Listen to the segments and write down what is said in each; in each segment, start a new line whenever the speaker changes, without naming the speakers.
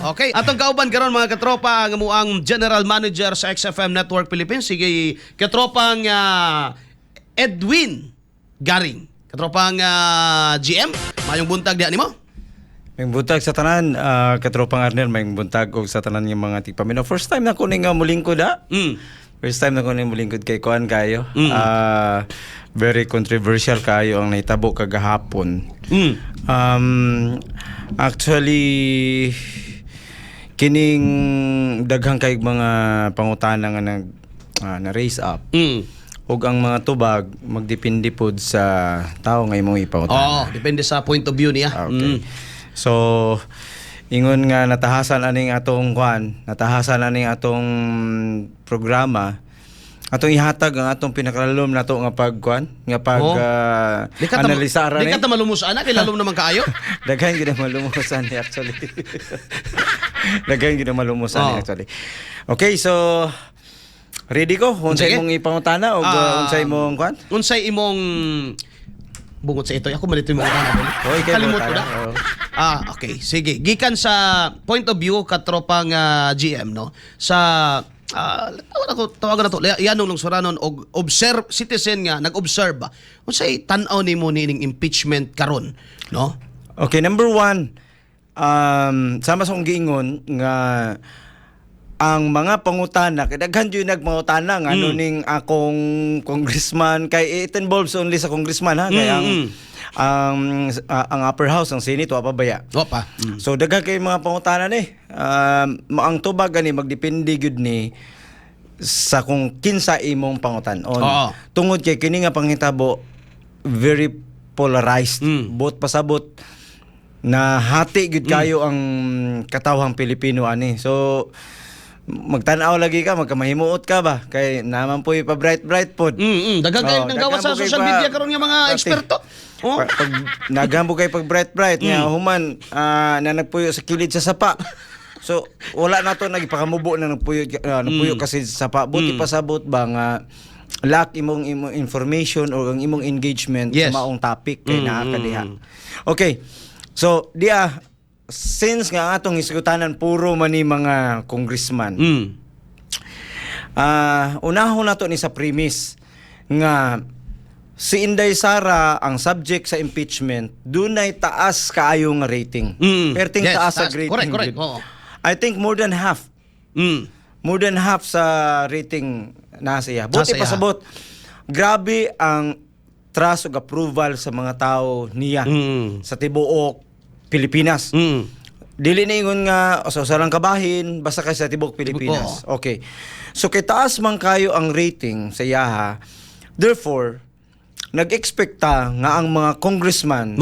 Okay, atong kauban karon mga katropa ang amuang General Manager sa XFM Network Philippines, sige katropang Edwin Garing. Katropang GM, mayong buntag diha nimo.
May buntag sa tanan, katropang Arnel, may buntag og sa tanan ng mga tigpamino. First time na ko ning mulingkod ha. First time na ko ning mulingkod kay kuan kayo. Very controversial kayo ang nahitabo kagahapon. Actually kining daghang kay mga pangutana nga na raise up. Ug ang mga tubag magdepende pod sa tao nga imong ipangutana.
Depende sa point of view niya.
Okay. So ingon nga natahasan aning atong natahasan aning atong programa. Atong ihatag ang atong pinakalalom nato nga analisa ra ni.
Di ka ta malumusan kay lalom naman kaayo.
Daghan gid malumusan ni actually. Daghan gid malumusan ni actually. Okay, so ready ko unsay imong ipangutana o unsay imong
Unsay imong bungot sa ito. Ako malito imong utana. Kalimot ko na. Okay, sige. Gikan sa point of view katropang GM no. Sa tawagan na to yanong lungsuranon og citizen nga nag-observe ba unsay tan-aw nimo ning impeachment karon no.
Okay, number one, sama sa kong giingon nga ang mga pangutana kay daghan jud nagpangutana nga ano ning akong congressman kay it involves only sa congressman ha kay ang upper house ang Senate wa pa baya. So daghan kay mga pangutana ni ang tubag ani magdepende gyud ni sa kung kinsa imong pangutan-on. Tungod kay kini nga panghitabo very polarized. Both pasabot na hati gyud kayo ang katawhang Pilipino ani. So magtan-aw lagi ka, magkamahimuot ka ba? Kay naman po pa bright pod.
Daghang kayo nang gawas sa social media karon nga mga eksperto.
Pag naghambo kay pag bright nga human na nagpuyo sa kilid sa sapa. So wala na to nagipakamubo na nagpuyo kasi sa sapa. Buti pasabot ba nga lack imong information or ang imong engagement sa maong topic kay nakakadiha. Okay. So since nga atong isigutanan puro man ni mga congressman. Unahon nato ni sa premise nga si Inday Sara ang subject sa impeachment dunay taas kaayo nga rating. Perting taas sa rating.
Correct.
I think more than half. More than half sa rating na siya. Buti pasabot. Grabe ang trust ug approval sa mga tao niya sa tibuok Pilipinas. Dili na ingon nga sa lang kabahin basta kay sa tibuok Pilipinas. Okay. So kay taas man kayo ang rating sa yaha. Therefore, nag-expect ta nga ang mga congressman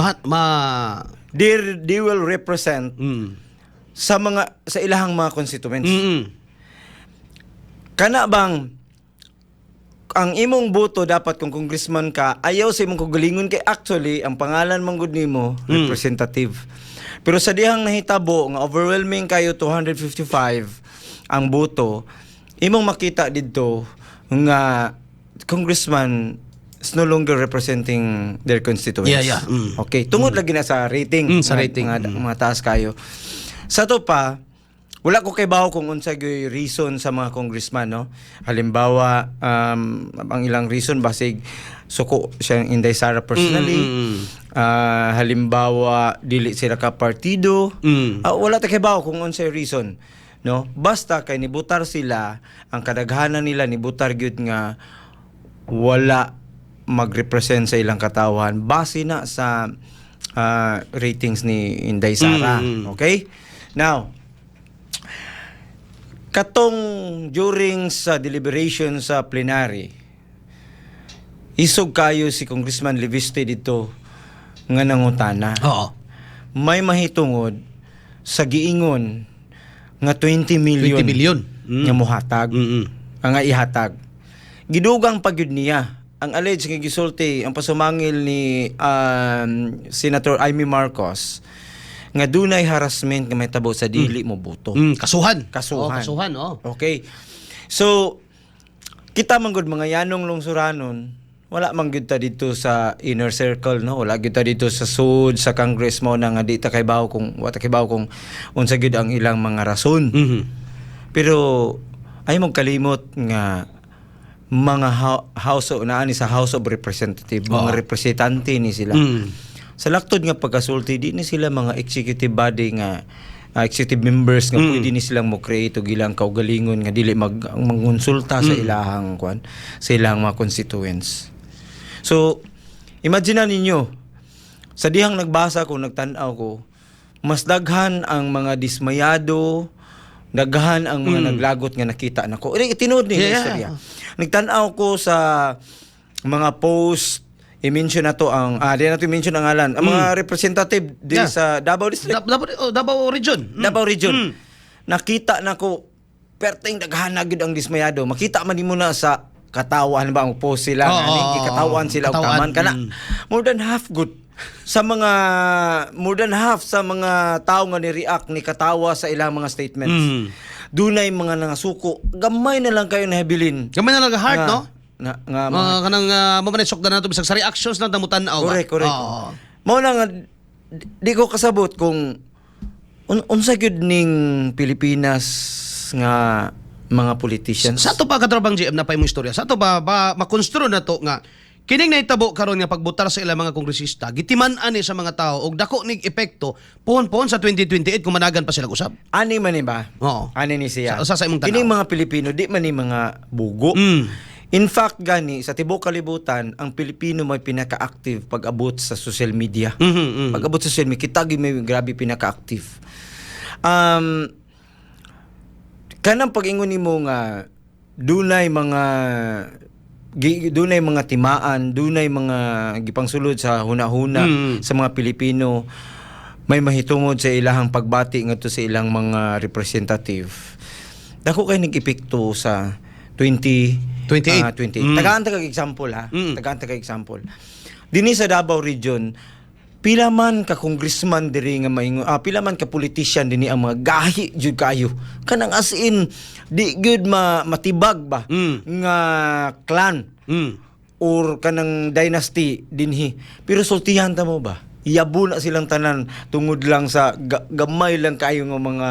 they will represent sa ilahang mga constituents. Kana bang ang imong boto dapat kung congressman ka ayaw sa imong kagalingon kay actually ang pangalan man gud nimo representative. Pero sa dihang nahitabo nga overwhelming kayo 255 ang boto, imong makita didto nga congressman is no longer representing their constituents. Okay, tungod lagi na sa rating.
Sa rating.
Mga taas kayo. Sa to pa, wala ko kay bawo kung unsa gyud reason sa mga congressman, no? Halimbawa, ang ilang reason basig suko siyang Inday Sara personally. Halimbawa, dili sila ka partido. Wala ta kay bawo kung unsa reason, no? Basta kay nibutar sila, ang kadaghanan nila nibutar gyud nga wala magrepresent sa ilang katawan base na sa ratings ni Inday Sara. Okay? Now, katong during sa deliberation sa plenary, isog kayo si Congressman Leviste dito nga nangutana. May mahitungod sa giingon nga 20 million nga mohatag. Nga ihatag. Gidugang pagyud niya ang alleged nga gisulti ang pasumangil ni Senator Amy Marcos nga dunay harassment nga mahitabo sa dili mo boto.
Kasuhan.
Okay. So kita man gud mga yanong lungsuranon wala man gyud ta dito sa inner circle, no, wala gyud ta dito sa sud sa Congress mo na nga di ta kay bawo kung wata kay bawo kung unsa gyud ang ilang mga rason. Pero ay mong kalimot nga mga house naani sa House of Representative, mga representante ni sila. Sa laktod nga pagkasulti di ni sila mga executive body nga executive members nga pwede ni silang mo create og ilang kaugalingon nga dili mangonsulta sa ilahang kwan, sa ilahang mga constituents. So imagine ninyo sa dihang nagbasa ko, nagtan-aw ko, mas daghan ang mga dismayado, daghan ang mga naglagot nga nakita nako. Tinuod ni istorya. Nagtan-aw ko sa mga post, i-mention na to ang di na to i-mention ang ngalan. Ang mga representative di sa Davao District.
Davao Region.
Davao Region. Nakita nako perting daghan na gyud ang dismayado. Makita man nimo na sa katawan ba ang post sila nga katawan sila og kaman kana. More than half sa mga tao nga ni-react ni katawa sa ilang mga statements. Dunay mga nangasuko, gamay na lang kayo nahabilin.
Gamay na lang heart, no?
Nga
kanang mamanesok na nato bisag sa reactions lang tamutan-aw.
Correct. Mao na nga di ko kasabot kung unsa gyud ning Pilipinas nga mga politicians.
Sa to pa katrabang GM na pa imong istorya. Sa to ba makonstro na to nga kining nahitabo karon nga pagbutar sa ilang mga kongresista, gitiman-an ni sa mga tao og dako ning epekto pohon-pohon sa 2028 kung managan pa sila usab.
Ani man ni ba?
Oo.
Ani ni siya.
Sa imong tanaw.
Kining mga Pilipino di man ni mga bugo. In fact gani sa tibuok kalibutan ang Pilipino may pinaka-active pag-abot sa social media. Pag-abot sa social media kita may grabe pinaka-active. Kanang pag-ingon nimo nga dunay mga timaan, dunay mga gipangsulod sa hunahuna sa mga Pilipino, may mahitungod sa ilahang pagbati ngadto sa ilang mga representative. Dako kay nag-epekto sa 2028. Tagaan ta kag example ha. Tagaan ta kag example. Dinhi sa Davao Region, pila man ka congressman diri nga maingon, pila man ka politician dinhi ang mga gahi jud kayo. Kanang as in di good matibag ba nga clan or kanang dynasty dinhi. Pero sultihan ta mo ba? Iyabo na silang tanan tungod lang sa gamay lang kayo nga mga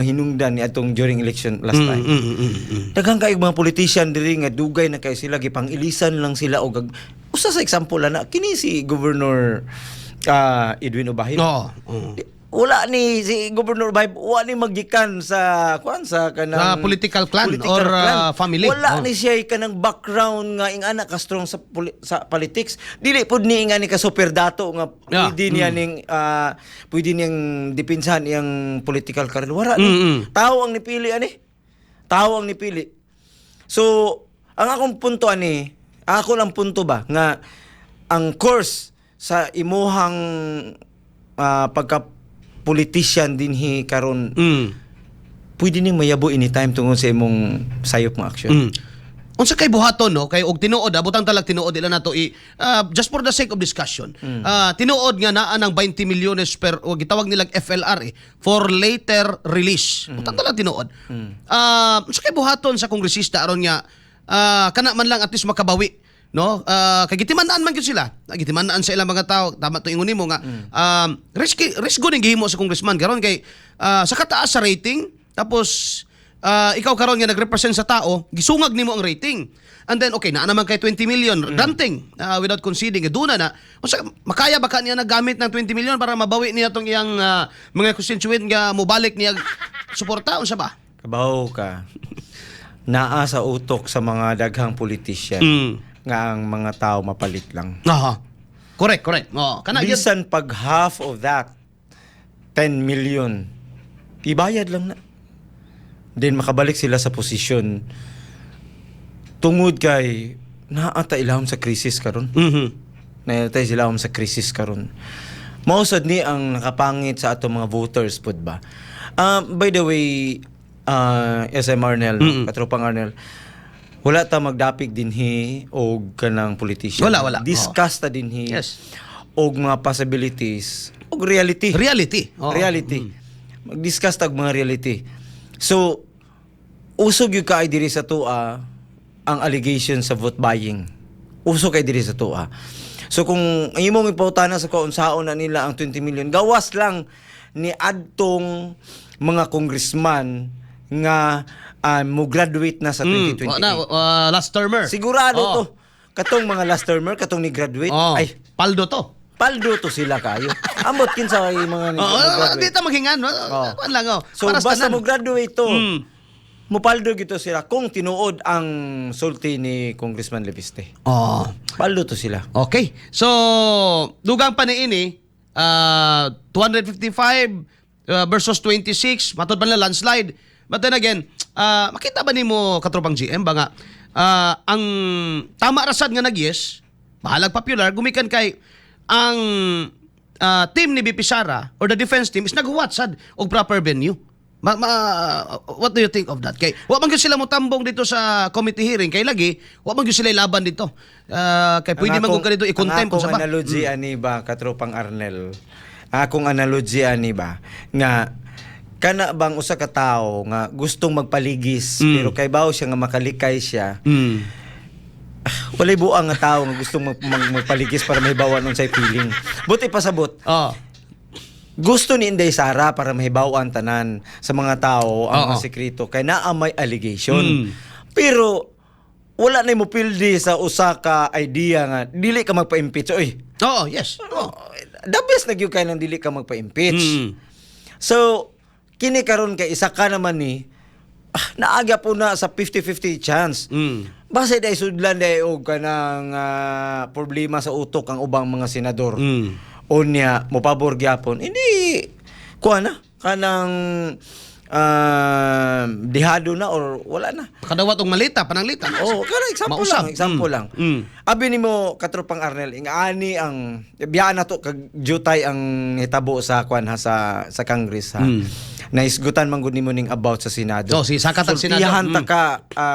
hinungdan ni atong during election last time. Daghang kayo mga politician diri nga dugay na kay sila gipang-ilisan lang sila og usa sa example na kini si Governor Edwin Obahid. Wala ni si Governor Obahid wala ni magikan sa kanang
political clan or family.
Wala ni siya kanang background nga ing anak ka strong sa politics. Dili pud ni nga ni ka super dato nga pwede niya ning pwede niyang dipinsahan iyang political career. Wala ni. Tao ang nipili ani. Tao ang nipili. So, ang akong punto ani, ako lang punto ba nga ang course sa imuhang pagka politician dinhi karon pwede ning mayabo anytime tungod sa imong sayop nga action.
Unsa kay buhaton no kay og tinuod butang talag tinuod ila nato just for the sake of discussion. Tinuod nga naa ng 20 milyones per o gitawag nilang FLR for later release. Butang talag tinuod. Unsa kay buhaton sa kongresista aron nga kana man lang at least makabawi, no? Kay gitiman-an man gyud sila. Gitiman-an sa ilang mga tao. Tama to ingon nimo nga risk go ning gihimo sa congressman karon kay sa kataas sa rating tapos ikaw karon nga nagrepresent sa tao, gisungag nimo ang rating. And then okay, naa naman kay 20 million granting without conceding. Duna na. Unsa makaya ba niya nagamit ng 20 million para mabawi niya tong iyang mga constituent nga mobalik niya suporta unsa ba?
Kabaw ka. Naa sa utok sa mga daghang politician nga ang mga tao mapalit lang.
Correct. Kana
bisan pag half of that 10 million ibayad lang na. Then makabalik sila sa posisyon tungod kay naata ilahom sa krisis karon. Naatay sila sa krisis karon. Mausad ni ang nakapangit sa atong mga voters pud ba. By the way, SM Arnel, katropang Arnel, wala ta magdapig dinhi og kanang politician.
Wala.
Discuss ta dinhi. Yes. Og mga possibilities og reality. Reality. Mag-discuss ta og mga reality. So usog yung kaay diri sa tua ang allegation sa vote buying. Uso kay diri sa tuwa. So kung imong ipawtana sa kaunsaon na nila ang 20 million, gawas lang ni adtong mga congressman nga mo graduate na sa 2028.
Last termer.
Sigurado to. Katong mga last termer, katong ni graduate, ay
paldo to.
paldo to sila kayo. Ambot kinsa kay mga
Di ta maghingan. Kuan lang
So
para sa
basta
tanan.
mo graduate to. Mupaldo gito sila kung tinuod ang sulti ni Congressman Leviste. Paldo to sila.
Okay. So, dugang pa niini, 255 versus 26, matod pa na landslide. But then again, makita ba nimo katropang GM ba nga ang tama rasad nga nag-yes, bahalag popular, gumikan kay ang team ni BP Sara or the defense team is naghuwat sad og proper venue. What do you think of that? Kay wa man gyud sila mo tambong dito sa committee hearing kay lagi wa man gyud sila laban dito. Kay pwede man gud kanito i-contempt sa ba.
Ang analogy ani ba katropang Arnel? Akong analogy ani ba nga kana bang usa ka tawo nga gustong magpaligis pero kay bawo siya nga makalikay siya. Walay buang nga tawo nga gustong magpaligis para mahibawan unsay feeling. Buti pasabot. Gusto ni Inday Sara para mahibawan tanan sa mga tao ang mga sekreto kay naa may allegation. Pero wala na mo pildi sa usa ka idea nga dili ka magpa-impeach.
Yes.
The best na gyud kay nang dili ka magpa-impeach. So kini karon kay isa ka naman ni naaga po na sa 50-50 chance. Base day sudlan day og kanang problema sa utok ang ubang mga senador. Unya mo pabor gyapon. Hindi kuha na kanang dihado na or wala na.
Kadawat og malita pananglita.
Kana example lang. Abi nimo katropang Arnel ani ang biya na to kag jutay ang hitabo sa kwan ha sa Congress ha. Naisgutan man gud nimo ning about sa Senado.
Si sakatang Senado.
Sultihan ta ka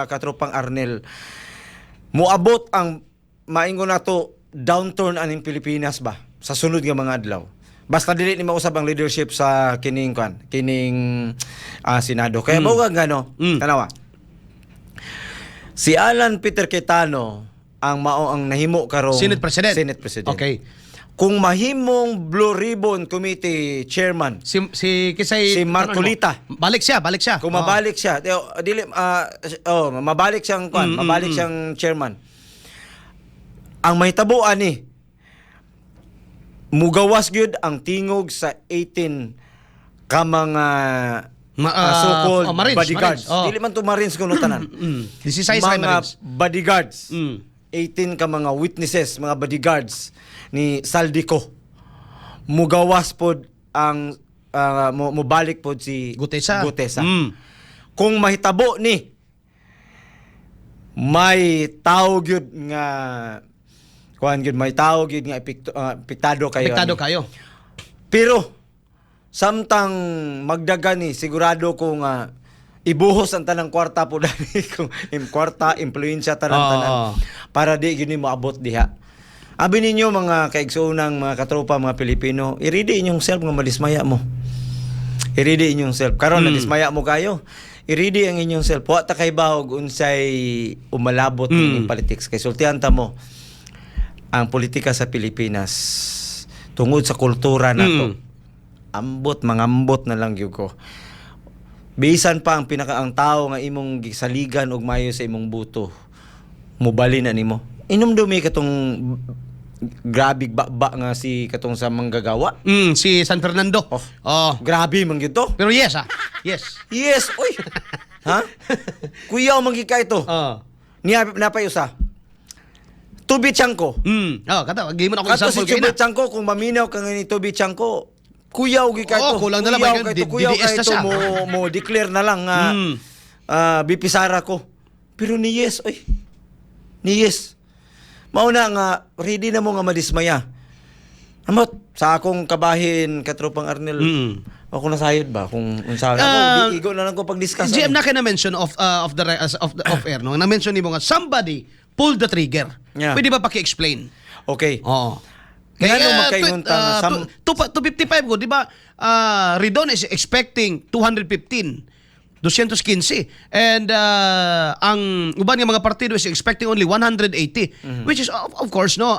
katropang Arnel. Moabot ang maingon nato downturn aning Pilipinas ba sa sunod nga mga adlaw. Basta dili ni mausab ang leadership sa kining Senado. Kaya mo gano, tanawa. Si Alan Peter Cayetano ang nahimo karong
Senate President. Okay.
Kung mahimong Blue Ribbon Committee Chairman
Si
Marcolita.
Balik siya.
Kung mabalik siya, mabalik siyang mabalik siyang chairman. Ang mahitabo ani mugawas gyud ang tingog sa 18 ka mga so-called bodyguards. Dili man to Marines kuno tanan. Mga bodyguards. 18 ka mga witnesses, mga bodyguards ni Saldico. Mugawas pod ang mubalik pod si
Gutesa.
Kung mahitabo ni may tao gyud nga may tao gyud nga epektado kayo. Pero samtang magdagan ni sigurado ko nga ibuhos ang tanang kwarta po dani kung kwarta impluwensya tanan para di gyud ni moabot diha. Abi ninyo mga kaigsoonang mga katropa mga Pilipino, i-ready inyong self nga madismaya mo. I-ready inyong self. Karon na dismaya mo kayo. I-ready ang inyong self. Wa ta kay bahog unsay umalabot ning politics kay sultihan ta mo ang politika sa Pilipinas tungod sa kultura nato. Mangambot na lang gyud ko. Bisan pa ang tao nga imong gisaligan og mayo sa imong buto. Mubali na nimo. Inumdumi katong grabe ba nga si katong sa manggagawa.
Si San Fernando.
Grabe man gyud to.
Pero yes.
Yes, oy. Ha? Kuyaw man gyud kay to. Napay usa. Tubi Chanko.
Kata, gimon ako example
kay na. Tubi Chanko kung maminaw ka ni Tubi Chanko, kuyaw gyud kay to.
Kulang na lang
kuyaw kay to mo declare na lang nga BP Sara ko. Pero ni yes, oy. Ni yes. Mauna nga ready na mo nga madismaya. Amot sa akong kabahin katropang Arnel. Ako nasayod ba kung unsa ako igo na lang ko pag-discuss.
GM na kay na mention of the off air no. Na mention nimo nga somebody pulled the trigger.
Yeah.
Pwede ba paki-explain?
Okay.
Kaya
magkayunta nga
255 ko, di ba? Ridon is expecting 215. 215. And ang uban nga mga partido is expecting only 180, which is of course no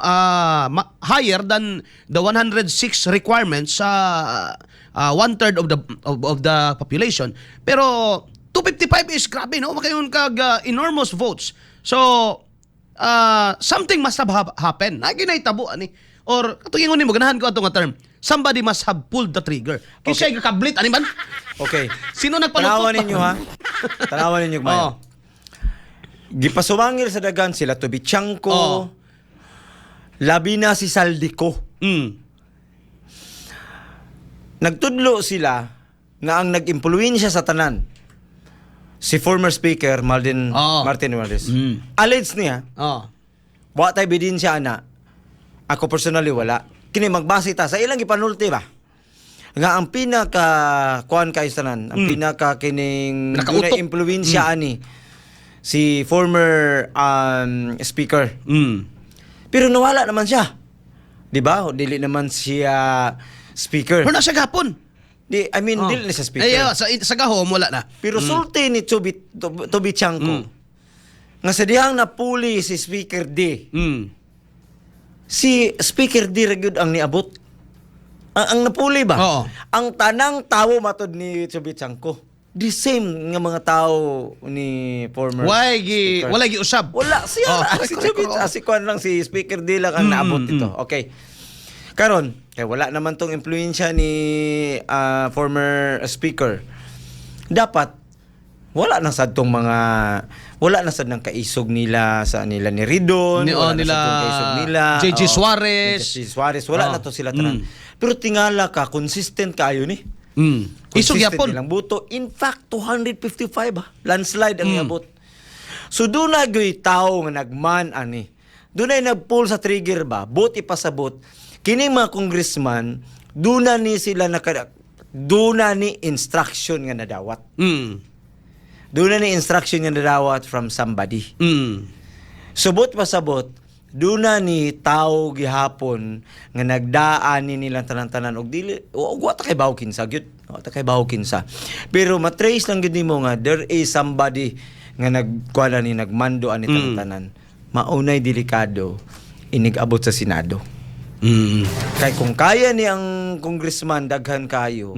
higher than the 106 requirements sa one-third of the population. Pero 255 is grabe, no? Makayon kag enormous votes. So something must have happened. Naginahitabo ani. Or katungingon nimo ganahan ko ato nga term. Somebody must have pulled the trigger. Kisay kakablit ani man?
Okay.
Sino nagpalutot?
Tanawan ninyo ha. Tanawan ninyo Mayo. Gipasumangil sa dagan sila Tubichanco. Labi na si Saldico. Nagtudlo sila nga ang nag-impluwensya sa tanan si former speaker Martin Romualdez. Alleged niya. Wa tay ebidensya ana. Ako personally wala. Kini magbase ta sa ilang ipanulti ba? Nga ang pinaka kuan kay tanan, ang pinaka kining impluwensya ani si former speaker. Pero nawala naman siya. 'Di ba? Dili naman siya speaker.
Pero nasa gapon.
Dili na siya speaker.
Sa gahom wala na.
Pero sulti ni Tubichanco. Nga sa dihang napuli si Speaker D. Si Speaker D ragyod ang niabot. Ang napuli ba?
Oo.
Ang tanang tawo matod ni Tubichanco. The same nga mga tao ni former speaker.
Wala gi usab.
Wala siya. Si Kwan lang si Speaker D lang ang naabot ito. Okay. Karon, wala naman tong impluwensya ni former speaker. Dapat wala na sad tong mga wala na sad nang kaisog nila sa nila ni Ridon, wala na sad tong kaisog nila
JJ Suarez.
Wala na to sila tanan. Pero tingala ka consistent kayo ni. Isog yapon nilang buto. In fact 255 landslide ang iabot. So doon na gay tao nga nagman ani. Doon ay nagpull sa trigger ba? Buti pasabot. Kining mga congressman, doon na ni sila doon na ni instruction nga nadawat. Doon na ni instruction nga nadawat from somebody. Subot pasabot, doon na ni tao gihapon nga nagdaan ni nilang tanan-tanan og dili wa ta kay bawo kinsa gyud. Wa ta kay bawo kinsa. Pero matrace lang gyud nimo nga there is somebody nga nagkuala ni nagmando ani tanan-tanan. Maunay delikado inigabot sa Senado. Kay kung kaya ni ang congressman daghan kayo,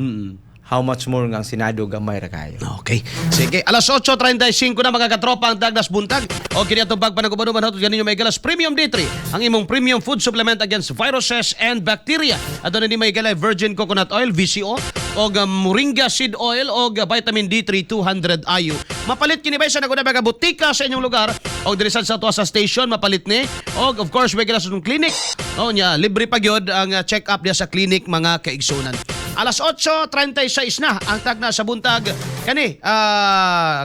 how much more nga ang Senado gamay ra kayo.
Okay. Sige, alas 8:35 na mga katropa ang Dagdas Buntag. O kini atong pagpanagubanuban hatod ganinyo may galas Premium D3, ang imong premium food supplement against viruses and bacteria. Adto ni may galay virgin coconut oil VCO o moringa seed oil o vitamin D3 200 IU. Mapalit kini bay sa naguna mga butika sa inyong lugar o diri sa tuwa sa station mapalit ni. O of course may galas ng clinic. O nya libre pa gyud ang check-up diya sa clinic mga kaigsunan. Alas 8:36 na ang tagna sa buntag kani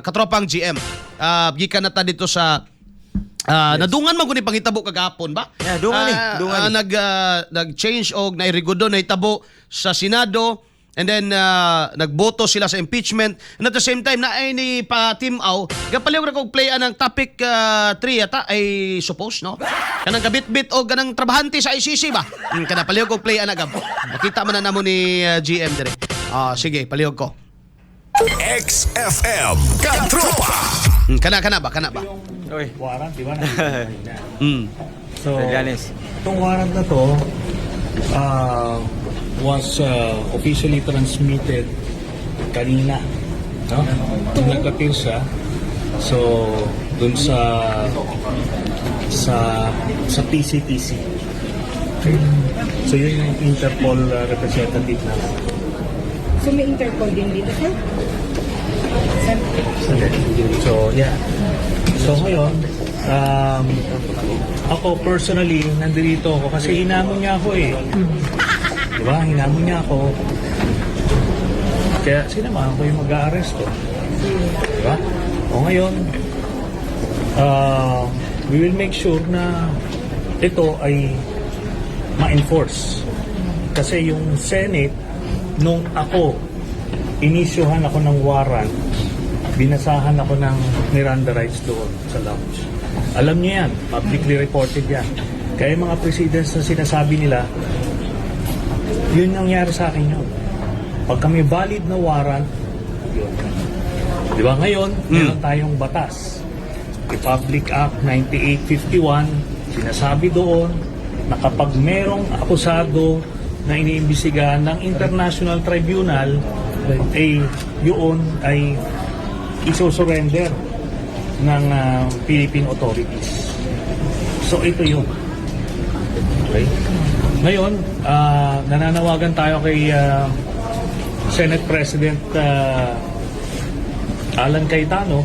katropang GM. Gikan na ta dito sa nadungan man guni pangitabo kagapon ba?
Yeah, dungan ni.
Nag-change og nairigudo na itabo sa Senado. And then nagboto sila sa impeachment. And at the same time na ay ni pa Team Au gapaliw ra kog play ang topic 3 ata ay suppose no. Kanang kabit-bit o ganang trabahante sa ICC ba? Kana paliw kog play anagab. Makita man na namo ni GM dire. Sige, paliw ko.
XFM Katropa.
Kana ba?
Oy,
Warrant, di ba? So,
Janis.
itong warrant na to was officially transmitted kanina. No? Nung nag-appear siya, so, dun sa PCTC. Okay. So, yun yung Interpol representative na.
So may Interpol din dito, sir?
So, yeah. So, ngayon, ako personally, nandito ako kasi hinamon niya ako eh. Diba? Hinamon niya ako. Kaya sinamahan ko yung mag-a-arresto. Diba? O ngayon, we will make sure na ito ay ma-enforce. Kasi yung Senate, nung ako, inisyuhan ako ng warrant, binasahan ako ng Miranda rights doon sa lounge. Alam niyo yan, publicly reported yan. Kaya mga presidents na sinasabi nila, yun nangyari sa akin yun. Pag kami valid na warrant, yun. Di ba ngayon, meron tayong batas. Republic Act 9851, sinasabi doon na kapag merong akusado na iniimbestigahan ng International Tribunal, yun ay isosurrender ng Philippine authorities. So ito yun. Okay? Ngayon, nananawagan tayo kay Senate President Alan Cayetano,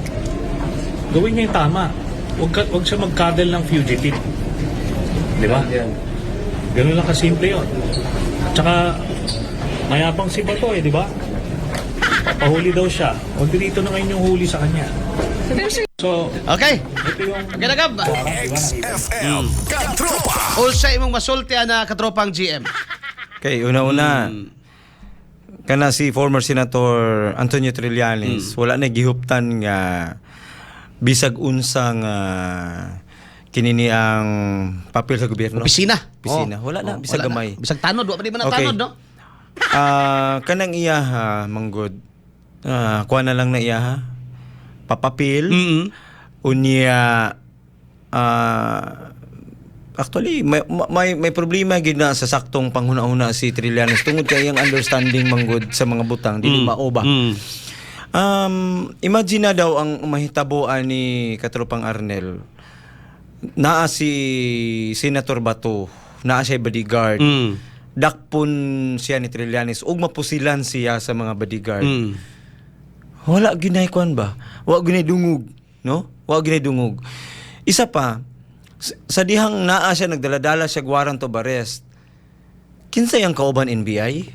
gawin niya yung tama. Huwag siya mag-cuddle ng fugitive. Di ba? Ganun lang kasimple yun. Tsaka, mayabang si Bato di ba? Papahuli daw siya. O dito na ngayon yung huli sa kanya. So,
Okay.
ito yung...
Okay na Gab.
XFM Katropa.
Usa imong masulti na katropang GM.
Okay, una-una, kana si former Senator Antonio Trillanes, wala na gihuptan nga bisag unsang kinini ang papel sa gobyerno.
Opisina.
Opisina. Wala na, bisag
wala
gamay.
Na. Bisag tanod, wa pa di ba na
Okay.
tanod, no?
Kanang iya manggod. Kuha na lang na iya ha. Papapil. Unya actually may problema gid na sa saktong panghuna-huna si Trillanes tungod kay ang understanding manggod sa mga butang dili maoba. Imagine na daw ang mahitaboan ni Katropang Arnel. Naa si Senator Bato, naa siya bodyguard. Dakpon siya ni Trillanes ug mapusilan siya sa mga bodyguard. Wala ginay kwan ba? Wa ginay dungog, no? Wa ginay dungog. Isa pa, sa dihang naa siya nagdaladala siya warrant of arrest. Kinsay ang kauban NBI?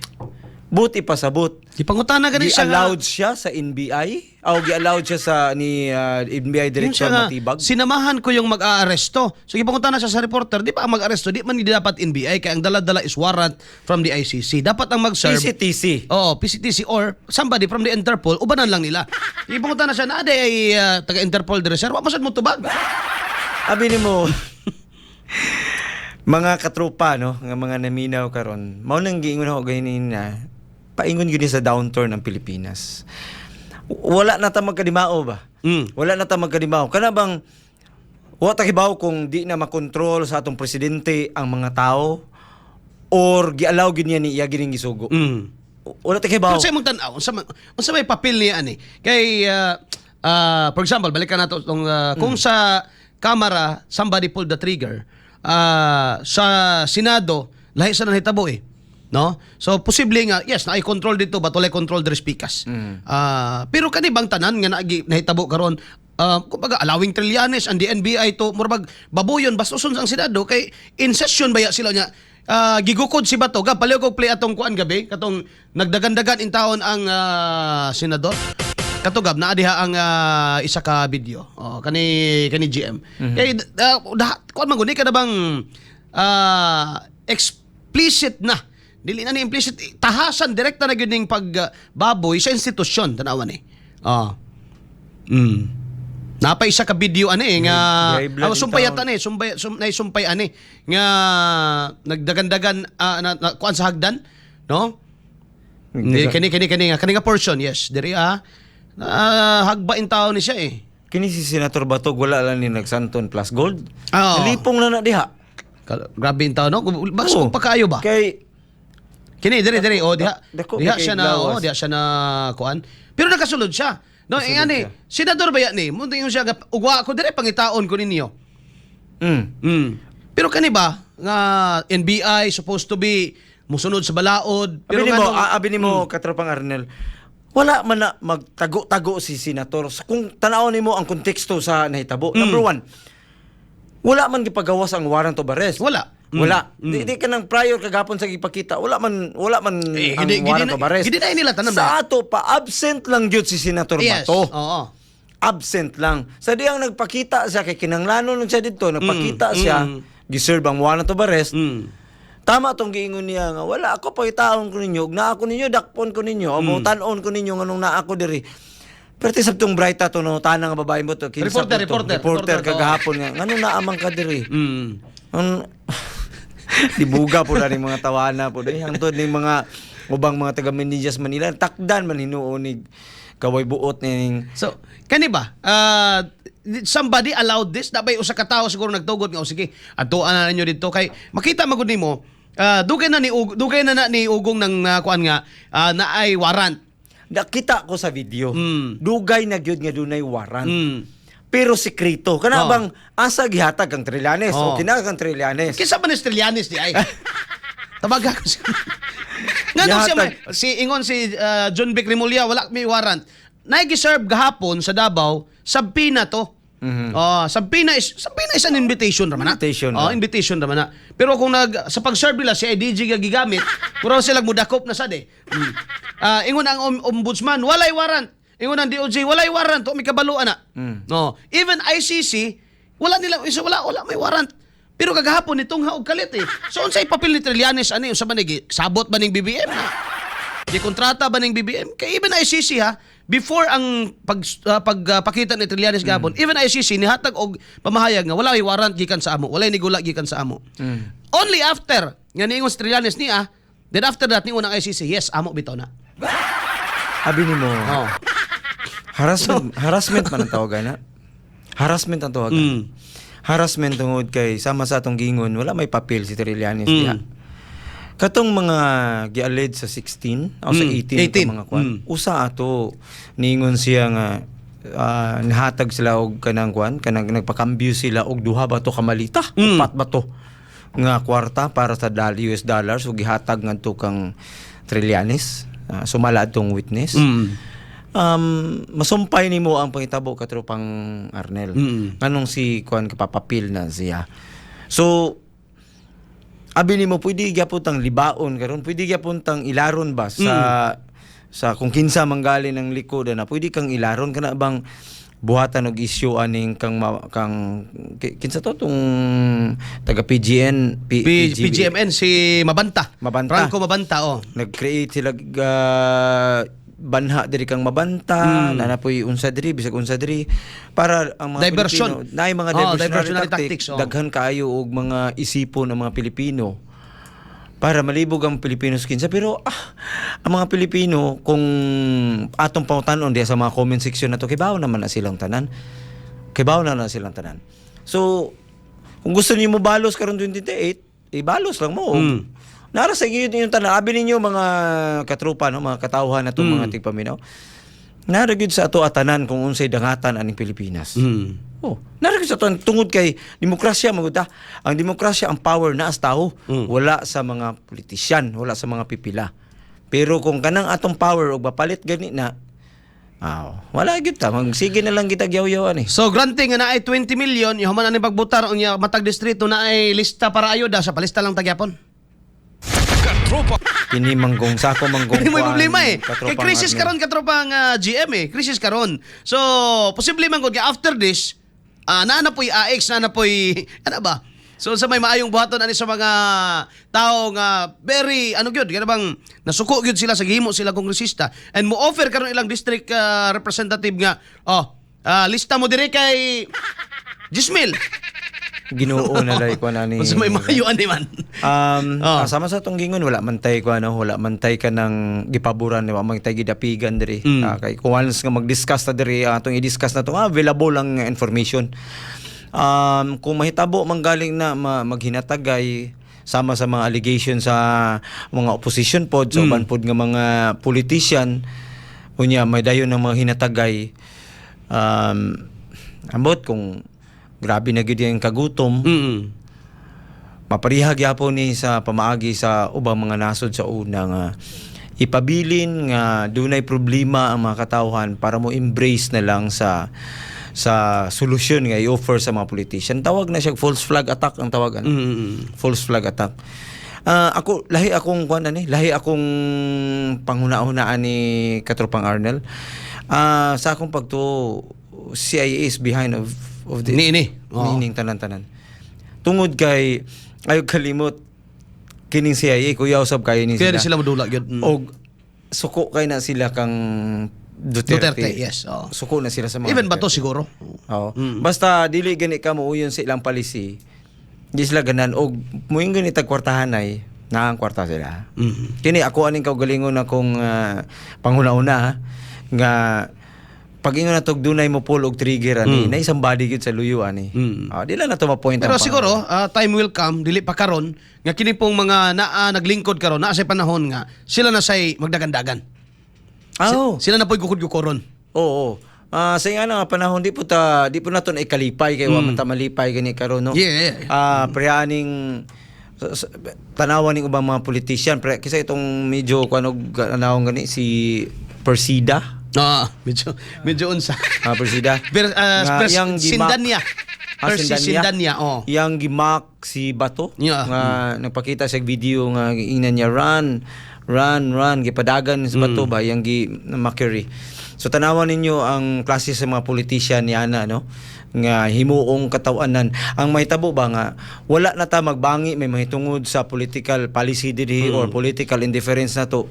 Buti pa sabot.
Ipangutana gani siya
Gi-allowed siya sa NBI? O gi-allowed siya sa ni NBI Director Matibag?
Sinamahan ko yung mag-aaresto. So ipangutana siya sa reporter, di ba ang mag-aresto, di man hindi dapat NBI kaya ang dala-dala is warrant from the ICC. Dapat ang mag-serve
PCTC.
Oh, PCTC or somebody from the Interpol, ubanan lang nila. Ipangutana siya na ay taga-Interpol dire sir, wa masad mo tubag.
Abi ni mo, mga katropa, no? Nga mga naminaw karon, mao nang giingon ako ganin na paingon gyud sa downturn ng Pilipinas. Wala na ta magkadimao ba? Wala na ta magkadimao. Kana bang wa ta kibaw kung di na makontrol sa atong presidente ang mga tao or gialaw gid niya ni iya gining gisugo. Wala ta kibaw.
Pero sa imong tan-aw, unsa may papel niya ani? Kay for example, balikan nato tong kung sa Kamara somebody pulled the trigger, sa Senado lahi sa nahitabo no? So posible nga yes na control dito but wala control the speakers. Pero kani bang tanan nga nahitabo karon kumbaga allowing Trillanes and the NBI to murag baboyon bastuson ang Senado kay in session baya sila nya gigukod si Bato ga paliw ko play atong kuan gabi katong nagdagan-dagan in taon ang senador katugab naa diha ang isa ka video kani GM kay kuan man guni kada bang explicit na dili na ni implicit tahasan direkta na gyud ning pagbaboy sa institusyon tanawan napay isa ka video nga sumpayat sumpay nga nagdagandagan kuan sa hagdan no kani nga portion yes diri hagbain tao ni siya
Kini si Senator Batog wala lang ni nagsanton plus gold.
Oo.
Nalipong na diha.
Grabe yung tao no bakit pa kayo ba
Kay
kini diri diha
Dako,
siya na diha siya na kuan pero nakasulod siya no ani senador ba yan mo tingin siya ugwa ko dire pangitaon ko ninyo pero kani ba nga NBI supposed to be musunod sa balaod pero
abi nimo Katropang Arnel. Wala man na magtago-tago si senator. Kung tanaw nimo ang konteksto sa nahitabo. Number one, wala man gipagawas ang warrant of arrest.
wala
Di ka nang prior kagapon sa gipakita. Wala man ang warrant of arrest.
Gidi na nila tanan
Sa ato pa absent lang gyud si Senator
yes
Bato.
oo
Absent lang. Sa diyang nagpakita siya kay kinanglanon nun siya dito, nagpakita siya, giserve ang warrant of arrest. Tama tong giingon niya nga wala ako pangitaon ko ninyo, na ako ninyo dakpon ko ninyo, o tan-on ko ninyo nganong naa ako diri. Pero sabtong brighta to no tanang nga babae mo to reporter kagahapon nga nganong naamang ka diri. Dibuga po na rin mga tawana po dahil hangtod ng mga ubang mga taga Manillas Manila takdan man hinuonig kaway buot ning
So, kani ba? Somebody allowed this? Dabay usa ka tawo siguro nagtugod nga, o sige, atuan na ninyo dito kay makita magud nimo, dugay na ni ugong ng kuan nga naay warrant.
nakita ko sa video.
Mm.
Dugay na gyud nga dunay warrant.
Mm.
Pero sekreto. Kana
Oh.
bang asa gihatag kang Trillanes
Oh.
o kinaka kang Trillanes.
Kinsa man ni Trillanes di ay. Tabaga ko siya. Nga daw siya
Yahatag.
ingon si John Vic Remulla wala may warrant. Nai-serve gahapon sa Davao, sabpina to.
Mhm.
Sabpina is an invitation raman na.
Invitation
Oh,
ra.
invitation raman na. Pero kung sa pag-serve nila si IDG nga gigamit, puro sila mudakop na sad eh. Ingon ang ombudsman, walay warrant. Ingon ang DOJ, walay warrant, o may kabaluan na. No, even ICC, wala may warrant. Pero kagahapon nitong haog kalit eh. So unsay papel ni Trillanes ani usa ba nigi sabot ba ning BBM? Di kontrata ba ning BBM? Kay even ICC ha, before ang pagpakita ni Trillanes gahapon, even ICC nihatag og pamahayag nga wala may warrant gikan sa amo, wala nigula gikan sa amo. Only after nga niingon si Trillanes niya, then after that niingon ang ICC, yes, amo bitaw na.
Abi nimo.
Oh.
Harassment man ang tawagan na. Harassment ang tawagan.
Mm.
Harassment tungod kay sama sa atong gingon wala may papel si Trillanes
Mm.
diha. Katong mga gialed sa 16 o sa 18
18.
mga kwan. Usa ato ningon siya nga nihatag sila og kanang kwan, kanang nagpakambyo sila og duha ba to kamalita, upat ba to nga kwarta para sa US dollars ug gihatag ngadto kang Trillanes. Sumala atong witness. Masumpay nimo ang pangitabo katropang Arnel. Anong si kuan kapapapil na siya. So abi nimo pwede gyapon tang libaon karon, pwede gyapon tang ilaron ba sa kung kinsa manggali ng likod na pwede kang ilaron kana bang buhatan og isyu aning kinsa to tong taga PGMN
si Mabanta.
Mabanta.
Franco Mabanta, oh.
nag-create sila banha diri kang mabanta na napoy unsa diri bisag unsa diri para ang mga
Diversion.
Pilipino naay mga diversionary tactics, daghan kaayo og mga isipon ng mga Pilipino para malibog ang Pilipino sa kinsa. Pero ang mga Pilipino kung atong pangutanon diya sa mga comment section na to, kibaw naman na silang tanan. So kung gusto niyo mo balos karon 28, ibalos lang mo. Nara sa inyo yung tanan. Abi ninyo mga katropa, no? Mga katawhan na itong mga tigpaminaw. Nara gyud sa ato atanan kung unsay dangatan aning Pilipinas. Nara gyud sa ato tungod kay demokrasya maguta. Ang demokrasya, ang power na as tao. Wala sa mga politisyan, wala sa mga pipila. Pero kung kanang atong power og mapalit gani na, wala gyud ta. Sige na lang kita gyaw-yawan eh.
So granting nga naay 20 million, yung man ani pagbutar unya matag distrito na ay lista para ayuda sa palista lang tagyapon.
Kini manggong sako manggong.
Hindi mo
kuan,
problema eh. Kay
katropang
crisis
Arnel.
karon katropang GM eh. Crisis karon. So, posible man gud after this, na po'y AX, na po'y ano ba? So sa may maayong buhaton ani sa mga tao nga very gyud, kana bang nasuko gyud sila sa gihimo sila kongresista and mo offer karon ilang district representative nga lista mo dire kay Jismil.
Ginoo na lay ko na ni.
Kung sa may maayo ani man.
Sama sa tong gingon wala man tay ko wala man tay ka nang gipaboran wa man tay gidapigan diri. Kay kung once nga mag-discuss ta diri atong i-discuss na to available lang nga information. Kung mahitabo manggaling na maghinatagay sama sa mga allegations sa mga opposition pods o uban pod nga mga politician unya may dayon ng mga hinatagay ambot kung grabe na gyud yung kagutom. Maparihag yapon ni sa pamaagi sa ubang mga nasod sa una nga ipabilin nga dunay problema ang mga katawhan para mo embrace na lang sa solusyon nga i-offer sa mga politician. Tawag na siya false flag attack ang tawagan. False flag attack. Lahi akong panghuna-hunaan ni Katropang Arnel. Sa akong pagto CIA is behind of this. Meaning tanan-tanan. Tungod kay ayo kalimot kining CIA kuya usab kayo ni
Kaya
sila.
sila madula gyud.
Og suko kay na sila kang Duterte.
Yes.
Suko na sila sa mga
Even bato
Duterte.
siguro.
Basta dili gani ka muuyon sa ilang policy. Di sila ganan og muing gani tag kwartahanay na ang kwarta sila. Kini ako aning kaugalingon akong panghuna-una nga pag ingon natog dunay mo pull og trigger ani na isang body gyud sa luyo ani. Dili na to ma-point
Pero
ang
siguro, time will come, dili pa karon nga kini pong mga naglingkod karon na sa panahon nga sila na say magdagandagan. Sila na po'y gukod-gukoron.
Oo. Sa nga nga panahon di po naton ay kalipay kay wa man ta malipay gani karon no.
Yeah.
Preaning tanawan ning ubang mga politician kisa itong medyo kuno anawon gani si Persida.
Medyo unsa.
Persida.
Sindanya. Sindanya,
Yang gimak si Bato nga nagpakita sa video nga ingnan niya run gipadagan si Bato ba yang gi Macquarie. So tanawan ninyo ang klase sa mga politician ni ana no nga himuong katawanan. Ang mahitabo ba nga wala na ta magbangi may mahitungod sa political policy diri or political indifference na to.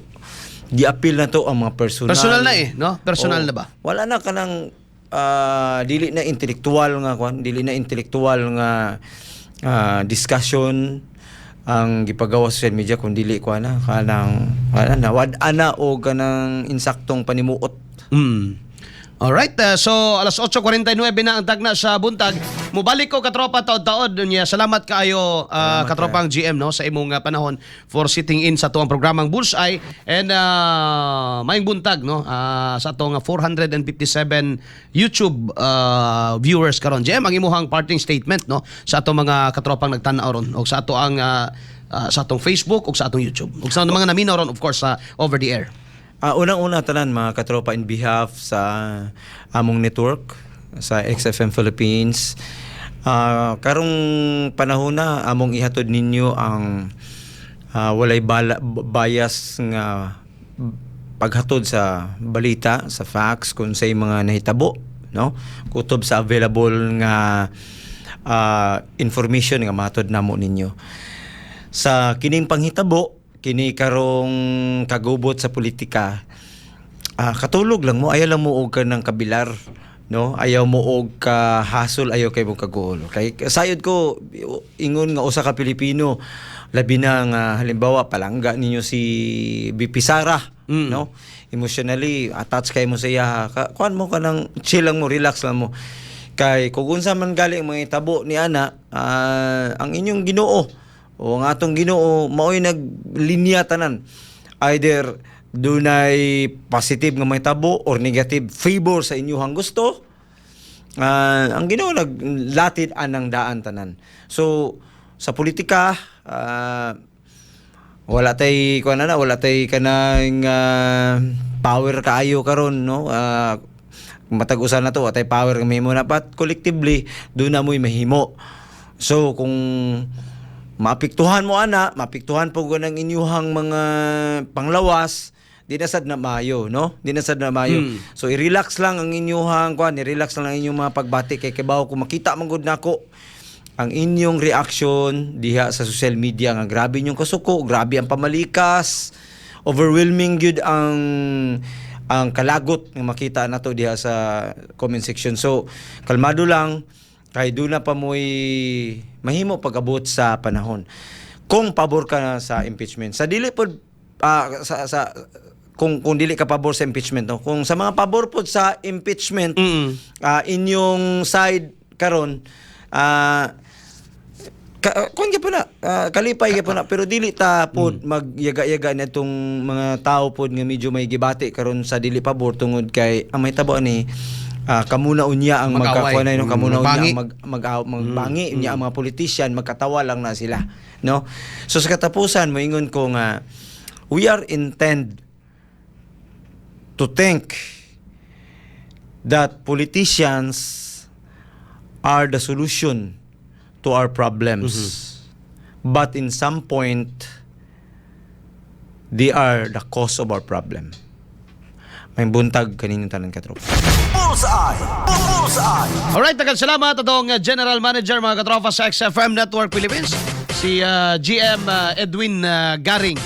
Di-appeal na to ang mga personal.
Personal na no? Personal na ba?
Wala na kanang dili na intellectual nga discussion ang gipagawa sa social media kung dili ko na kanang wad-ana o kanang insaktong panimuot.
Alright, so alas 8:49 na ang tagna sa buntag. Mubalik ko katropa taod-taod niya. Salamat kaayo katropang GM no sa imong panahon for sitting in sa tuang programang Bullseye and maayong buntag no sa atong 457 YouTube viewers karon. GM ang imuhang parting statement no sa atong mga katropang nagtan-aw ron o sa ato ang sa atong Facebook o sa atong YouTube. O sa mga naminaw ron of course sa over the air.
Unang-una tanan mga katropa in behalf sa among network sa XFM Philippines. Karong panahon na among ihatod ninyo ang walay bias nga paghatod sa balita, sa facts kung say mga nahitabo, no? Kutob sa available nga information nga mahatod namo ninyo. Sa kining panghitabo kini karong kagubot sa politika, katulog lang mo, ayaw lang mo og kanang kabilar, no? Ayaw mo og kahasol, ayaw kay mo kagulo. Kay sayod ko ingon nga usa ka Pilipino labi na nga halimbawa palangga ninyo si BP Sara, no? Emotionally attached kay mo sa iya, kuan mo kanang chill lang mo, relax lang mo. Kay kung unsa man galing mga tabo ni ana, ang inyong Ginoo o ang atong Ginoo mao'y naglinya tanan. Either dunay positive nga mahitabo or negative favor sa inyong gusto. Ang Ginoo naglatid anang daan tanan. So sa politika wala tay kanang power kaayo karon no. Matag-usan na to atay power nga mahimo na pat collectively doon na mo'y mahimo. So kung mapiktuhan mo mapiktuhan po ng inyuhang mga panglawas, di na sad na maayo, no? Di na sad na maayo. So i-relax lang ang inyuhang i-relax lang ang inyong mga pagbati kay kibaw kung makita man gud nako ang inyong reaction diha sa social media nga grabe inyong kasuko, grabe ang pamalikas, overwhelming gyud ang kalagot nga makita nato diha sa comment section. So kalmado lang kay doon na pa mo'y mahimo pag-abot sa panahon. Kung pabor ka na sa impeachment, sa dili po kung dili ka pabor sa impeachment, no? Kung sa mga pabor po sa impeachment, inyong side karon kung po na kalipay po na pero dili ta po magyaga-yaga na itong mga tao po nga medyo may gibati karon sa dili pabor tungod kay ang may tabo ni kamuna unya ang magkakuanay no, kamuna unya magbangi unya ang mga politician, magkatawa lang na sila, no? So sa katapusan moingon ko nga we are intend to think that politicians are the solution to our problems, but in some point they are the cause of our problem. May buntag kaninyo tanan katropa.
Alright, tagal salamat atong General Manager mga katropa sa XFM Network Philippines, si GM Edwin Garing.